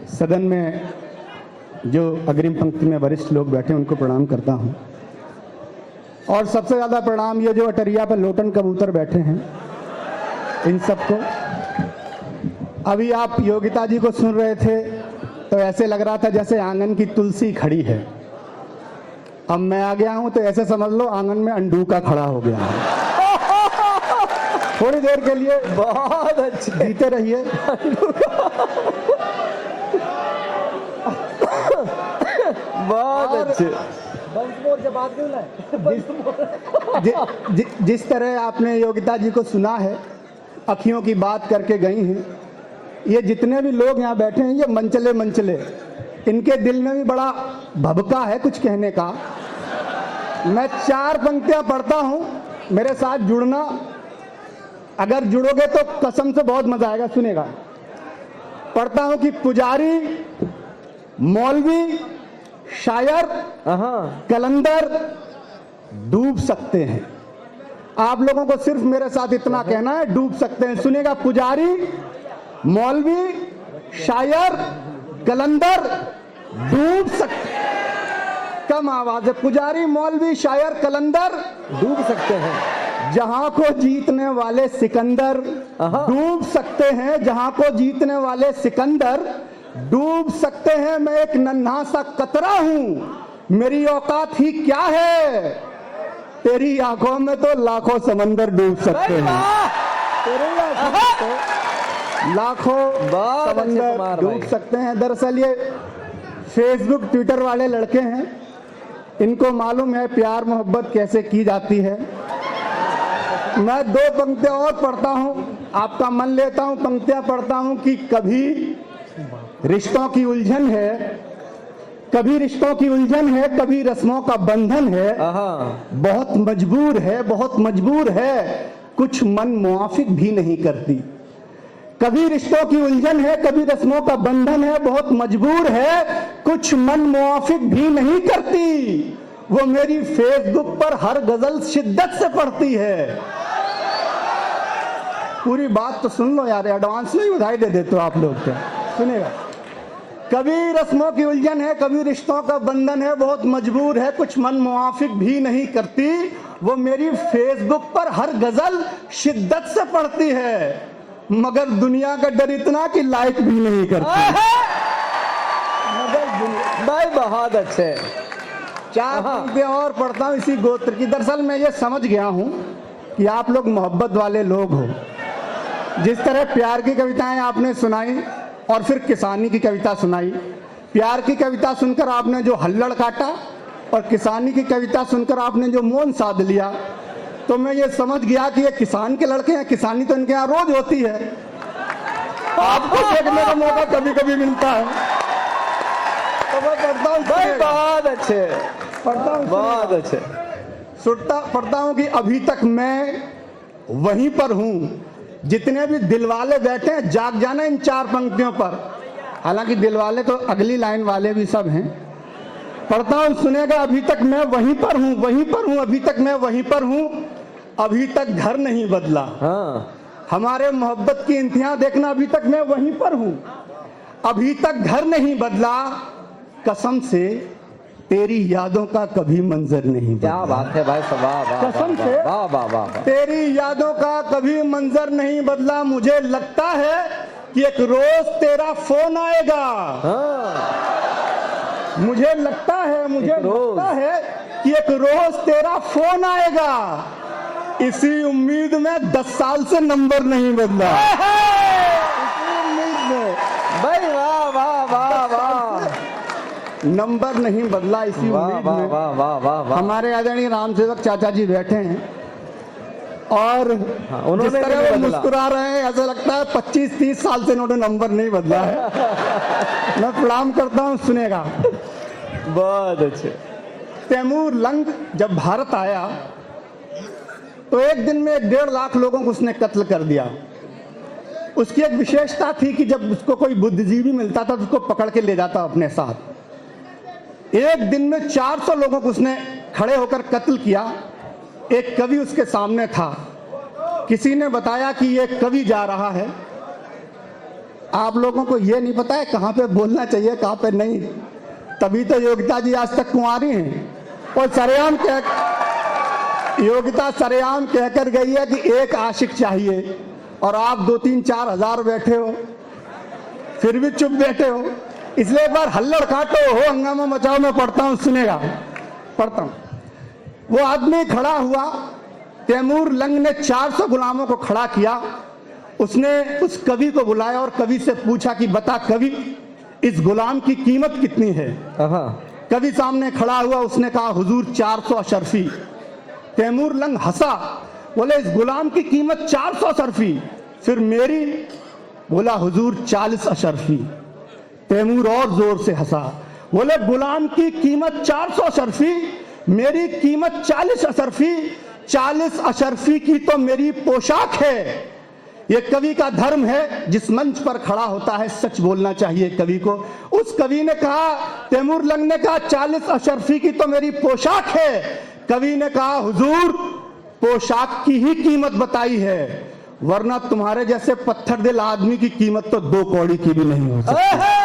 सदन में जो अग्रिम पंक्ति में वरिष्ठ लोग बैठे उनको प्रणाम करता हूं, और सबसे ज़्यादा प्रणाम ये जो अटरिया पर लोटन कबूतर बैठे हैं इन सबको। अभी आप योगिता जी को सुन रहे थे तो ऐसे लग रहा था जैसे आंगन की तुलसी खड़ी है। अब मैं आ गया हूं तो ऐसे समझ लो आंगन में अंडूका खड़ा हो गया है। थोड़ी देर के लिए बहुत अच्छे जीते रहिए। बहुत अच्छे। जिस तरह आपने योगिता जी को सुना है, अखियों की बात करके गई हैं, ये जितने भी लोग यहाँ बैठे हैं ये मंचले मंचले, इनके दिल में भी बड़ा भभका है कुछ कहने का। मैं 4 पंक्तियां पढ़ता हूं, मेरे साथ जुड़ना, अगर जुड़ोगे तो कसम से बहुत मजा आएगा। सुनेगा, पढ़ता हूं कि पुजारी, मौलवी, शायर, कलंदर डूब सकते हैं। आप लोगों को सिर्फ मेरे साथ इतना कहना है, डूब सकते हैं। सुनेगा, पुजारी, मौलवी, शायर, कलंदर डूब सकते हैं। कम आवाज है। पुजारी, मौलवी, शायर, कलंदर डूब सकते हैं। जहां को जीतने वाले सिकंदर डूब सकते हैं। जहां को जीतने वाले सिकंदर डूब सकते हैं। मैं एक नन्हा सा कतरा हूं, मेरी औकात ही क्या है। तेरी आंखों में तो लाखों समंदर डूब सकते हैं। तेरी आंखों में तो लाखों समंदर डूब सकते हैं। दरअसल ये फेसबुक ट्विटर वाले लड़के हैं, इनको मालूम है प्यार मोहब्बत कैसे की जाती है। मैं 2 पंक्तियां और पढ़ता हूं, आपका मन लेता हूं। पंक्तियां पढ़ता हूं कि कभी रिश्तों की उलझन है, कभी रिश्तों की उलझन है, कभी रस्मों का बंधन है। बहुत मजबूर है, बहुत मजबूर है, कुछ मन मुआफिक भी नहीं करती। कभी रिश्तों की उलझन है, कभी रस्मों का बंधन है, बहुत मजबूर है, कुछ मन मुआफिक भी नहीं करती। वो मेरी फेसबुक पर हर गजल शिद्दत से पढ़ती है। पूरी बात तो सुन लो यार, एडवांस में ही बधाई दे देते हो आप लोग। क्या सुनेगा, कभी रस्मों की उलझन है, कभी रिश्तों का बंधन है, बहुत मजबूर है, कुछ मन मुआफिक भी नहीं करती। वो मेरी फेसबुक पर हर गजल शिद्दत से पढ़ती है, मगर दुनिया का डर इतना कि लाइक भी नहीं करती। भाई बहुत अच्छे। 4 पंक्तियां और पढ़ता हूं इसी गोत्र की। दरअसल मैं ये समझ गया हूं कि आप लोग मोहब्बत वाले लोग हो। जिस तरह प्यार की कविताएं आपने सुनाई और फिर किसानी की कविता सुनाई, प्यार की कविता सुनकर आपने जो हल्लड़ काटा और किसानी की कविता सुनकर आपने जो मौन साध लिया, तो मैं ये समझ गया कि ये किसान के लड़के हैं। किसानी तो इनके यहाँ रोज होती है, आपको देखने का मौका कभी कभी मिलता है। तो मैं पढ़ता हूँ, बहुत अच्छे, पढ़ता हूँ, बहुत अच्छे। पढ़ता हूँ कि अभी तक मैं वहीं पर हूँ, जितने भी दिलवाले बैठे हैं जाग जाना इन 4 पंक्तियों पर। हालांकि दिलवाले तो अगली लाइन वाले भी सब हैं। पढ़ता हूँ, सुनेगा, अभी तक मैं वहीं पर हूँ, वहीं पर हूँ, अभी तक मैं वहीं पर हूँ, अभी तक घर नहीं बदला। हमारे मोहब्बत की इंतहा देखना, अभी तक मैं वहीं पर हूँ, अभी तक घर नहीं बदला, कसम से तेरी यादों का कभी मंजर नहीं बदला। क्या बात है भाई, कसम से वाह वाह वाह। तेरी यादों का कभी मंजर नहीं बदला। मुझे लगता है कि एक रोज तेरा फोन आएगा। मुझे लगता है कि एक रोज तेरा फोन आएगा। इसी उम्मीद में 10 साल से नंबर नहीं बदला। इसी उम्मीद में भाई वाह वाह वाह वाह, नंबर नहीं बदला, इसी उम्मीद में। वाह वाह वाह। हमारे आदरणीय रामसेवक चाचा जी बैठे हैं और जिस तरह वो मुस्कुरा रहे हैं, ऐसा लगता है 25-30 साल से इन्होंने नंबर नहीं बदला है। मैं प्रणाम करता हूँ, सुनेगा। बहुत अच्छे। तैमूर लंग जब भारत आया तो एक दिन में 1.5 लाख लोगों को उसने कत्ल कर दिया। उसकी एक विशेषता थी कि जब उसको कोई बुद्धिजीवी मिलता था तो उसको पकड़ के ले जाता अपने साथ। एक दिन में 400 लोगों को उसने खड़े होकर कत्ल किया। एक कवि उसके सामने था। किसी ने बताया कि ये कवि जा रहा है। आप लोगों को ये नहीं पता है कहाँ पे बोलना चाहिए कहाँ पे नहीं, तभी तो योगिता जी आज तक कुंवारी हैं। और योगिता सरेआम कहकर गई है कि एक आशिक चाहिए, और आप 2-3-4 हजार बैठे हो, फिर भी चुप बैठे हो। इसलिए एक बार हल्लड़ काटो, हो हंगामा मचाओ, मैं पढ़ता हूँ, सुनेगा, पढ़ता हूँ। वो आदमी खड़ा हुआ, तैमूर लंग ने 400 गुलामों को खड़ा किया। उसने उस कवि को बुलाया और कवि से पूछा कि बता कवि, इस गुलाम की कीमत कितनी है। कवि सामने खड़ा हुआ, उसने कहा हुजूर 400 अशरफी। तैमूर लंग हंसा, बोले इस गुलाम की कीमत 400 अशरफी, फिर मेरी? बोला हुजूर 40 अशरफी। तैमूर और जोर से हंसा, बोले गुलाम की कीमत 400 अशरफी, मेरी कीमत 40 अशरफी। 40 अशरफी की तो मेरी पोशाक है। ये कवि का धर्म है, जिस मंच पर खड़ा होता है सच बोलना चाहिए कवि को। उस कवि ने कहा, तैमूर लंग ने कहा 40 अशरफी की तो मेरी पोशाक है। कवि ने कहा हुजूर पोशाक की ही कीमत बताई है, वरना तुम्हारे जैसे पत्थर दिल आदमी की कीमत तो 2 कौड़ी की भी नहीं हो सकती।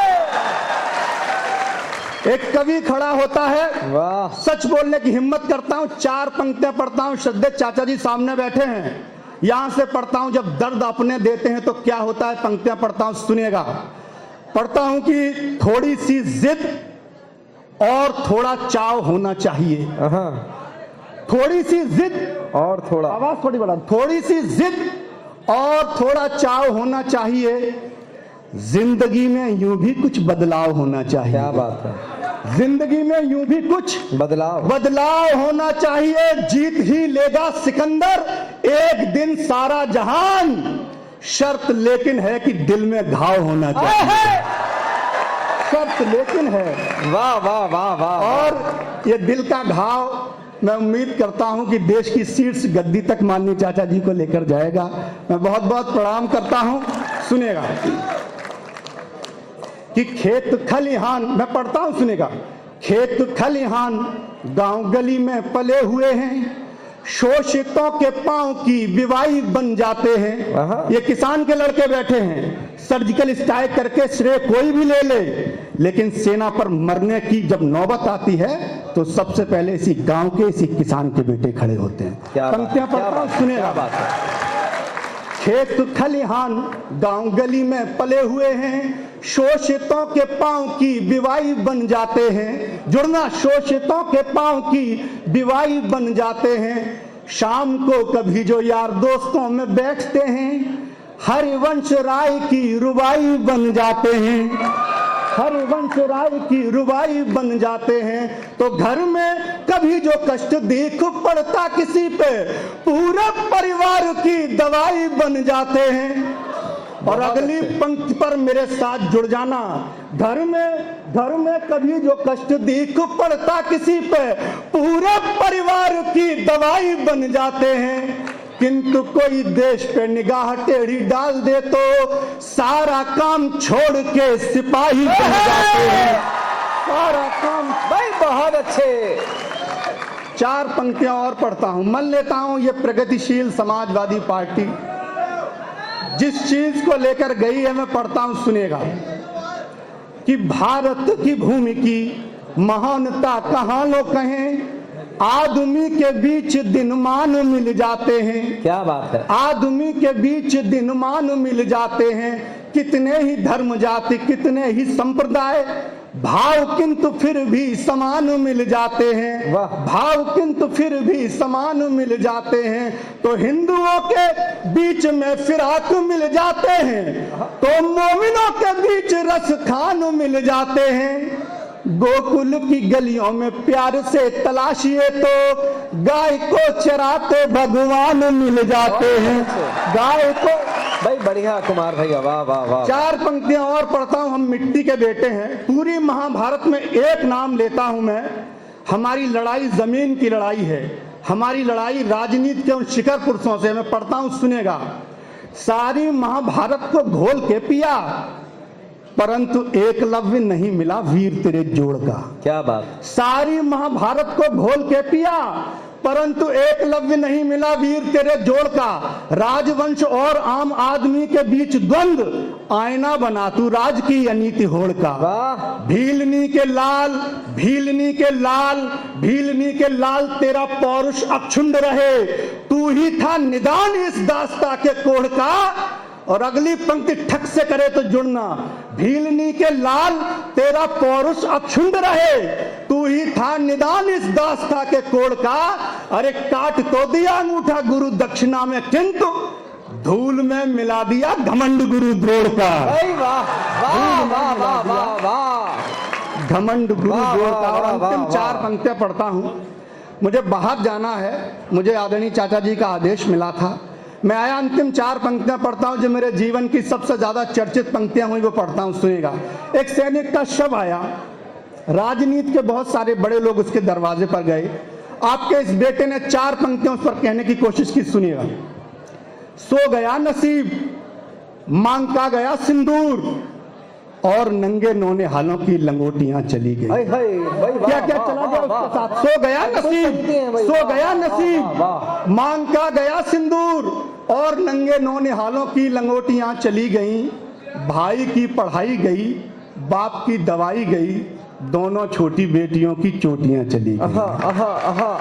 एक कवि खड़ा होता है, वाह, सच बोलने की हिम्मत करता हूं। 4 पंक्तियां पढ़ता हूं, श्रद्धेय चाचा जी सामने बैठे हैं, यहां से पढ़ता हूं। जब दर्द अपने देते हैं तो क्या होता है, पंक्तियां पढ़ता हूं, सुनिएगा। पढ़ता हूं कि थोड़ी सी जिद और थोड़ा चाव होना चाहिए। थोड़ी सी जिद और थोड़ा, आवाज थोड़ी बढ़ा, थोड़ी सी जिद और थोड़ा चाव होना चाहिए। जिंदगी में यूं भी कुछ बदलाव होना चाहिए। क्या बात है, जिंदगी में यूं भी कुछ बदलाव होना चाहिए। जीत ही लेगा सिकंदर एक दिन सारा जहान, शर्त लेकिन है कि दिल में घाव होना चाहिए। शर्त लेकिन है, वाह वाह वाह वाह। और ये दिल का घाव मैं उम्मीद करता हूं कि देश की शीर्ष गद्दी तक माननीय चाचा जी को लेकर जाएगा। मैं बहुत बहुत प्रणाम करता हूं। सुनेगा कि खेत खलिहान, मैं पढ़ता हूं, सुनेगा। खेत खलिहान गांव गली में पले हुए हैं, शोषितों के पांव की बिवाई बन जाते हैं। ये किसान के लड़के बैठे हैं, सर्जिकल स्ट्राइक करके श्रेय कोई भी ले ले, लेकिन सेना पर मरने की जब नौबत आती है तो सबसे पहले इसी गांव के, इसी किसान के बेटे खड़े होते हैं। पंक्तियां पढ़ता हूं, सुनेगा। खेत खलिहान गांव गली में पले हुए हैं, शोषितों के पांव की बिवाई बन जाते हैं। जुड़ना, शोषितों के पांव की बिवाई बन जाते हैं। शाम को कभी जो यार दोस्तों में बैठते हैं, हरिवंश राय की रुबाई बन जाते हैं। हरिवंश राय की रुबाई बन जाते हैं। तो घर में कभी जो कष्ट देख पड़ता किसी पे, पूरे परिवार की दवाई बन जाते हैं। और अगली पंक्ति पर मेरे साथ जुड़ जाना। घर में कभी जो कष्ट देख पड़ता किसी पे, पूरे परिवार की दवाई बन जाते हैं। किंतु कोई देश पे निगाह टेढ़ी डाल दे तो सारा काम छोड़ के सिपाही बन जाते हैं। सारा काम, भाई बहुत अच्छे। 4 पंक्तियां और पढ़ता हूं, मन लेता हूं। ये प्रगतिशील समाजवादी पार्टी जिस चीज को लेकर गई है, मैं पढ़ता हूं, सुनेगा। कि भारत की भूमि की महानता कहां लोग कहें, आदमी के बीच दिनमान मिल जाते हैं। क्या बात है, आदमी के बीच दिनमान मिल जाते हैं। कितने ही धर्म जाति, कितने ही संप्रदाय, भाव किंतु फिर भी समान मिल जाते हैं। भाव किंतु फिर भी समान मिल जाते हैं। तो हिंदुओं के बीच में फिराक मिल जाते हैं, तो मोमिनों के बीच रस खान मिल जाते हैं। गोकुल की गलियों में प्यार से तलाशिए तो गाय को चराते भगवान मिल जाते हैं। गाय को, भाई बढ़िया कुमार भैया, वाह वाह वाह। 4 पंक्तियां और पढ़ता हूं। हम मिट्टी के बेटे हैं। पूरी महाभारत में एक नाम लेता हूं मैं, हमारी लड़ाई जमीन की लड़ाई है। हमारी लड़ाई राजनीति के उन शिखर पुरुषों से। मैं पढ़ता हूं, सुनेगा। सारी महाभारत को घोल के पिया, परंतु एकलव्य नहीं मिला वीर तेरे जोड़ का। क्या बात। सारी महाभारत को घोल के पिया, परंतु एकलव्य नहीं मिला वीर तेरे जोड़ का। राजवंश और आम आदमी के बीच द्वंद्व आईना बना तू राज की अनीति होड़ का। वाह भीलनी के लाल, भीलनी के लाल, भीलनी के लाल तेरा पौरुष अक्षुण्ण रहे। तू ही था निदान इस दास्ता के कोढ़ का। और अगली पंक्ति ठक से करे तो जुड़ना। भीलनी के लाल तेरा पौरुष अक्षुण्ण रहे। तू ही था निदान इस दास्ता के कोढ़ का। अरे काट तो दिया अंगूठा गुरु दक्षिणा में, किंतु धूल में मिला दिया घमंड गुरु द्रोण का। भाई वाह वाह वाह वाह वाह वाह। घमंड गुरु वाह, द्रोण वाह, का। और वाह, अंतिम वाह, चार वाह। पंक्तियां पढ़ता हूं। मुझे बाहर जाना है, मुझे आदरणीय चाचा जी का आदेश मिला था। मैं आया, अंतिम चार पंक्तियां पढ़ता हूं जो मेरे जीवन की सबसे ज्यादा चर्चित पंक्तियां हुई, वो पढ़ता हूं, सुनिएगा। एक सैनिक का शव आया, राजनीति के बहुत सारे बड़े लोग उसके दरवाजे पर गए। आपके इस बेटे ने चार पंक्तियों पर कहने की कोशिश की, सुनिएगा। सो गया नसीब, मांगा गया सिंदूर, और नंगे नौने हालों की लंगोटियां चली गई। हाय हाय भाई वाह क्या क्या वाह, चला वाह, गया वाह, उसके साथ। सो गया नसीब, सो गया नसीब, मांग का गया सिंदूर, और नंगे नौने हालों की लंगोटियां चली गईं। भाई की पढ़ाई गई, बाप की दवाई गई, दोनों छोटी बेटियों की चोटियां चली गई।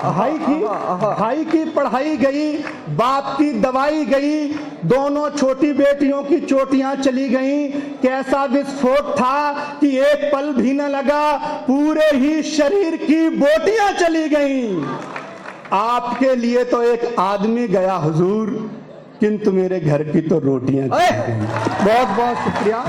भाई की पढ़ाई गई, बाप की दवाई गई, दोनों छोटी बेटियों की चोटियां चली गईं। कैसा विस्फोट था कि एक पल भी न लगा, पूरे ही शरीर की बोटियां चली गईं। आपके लिए तो एक आदमी गया हुजूर, किंतु मेरे घर की तो रोटियां चली गईं। बहुत बहुत शुक्रिया।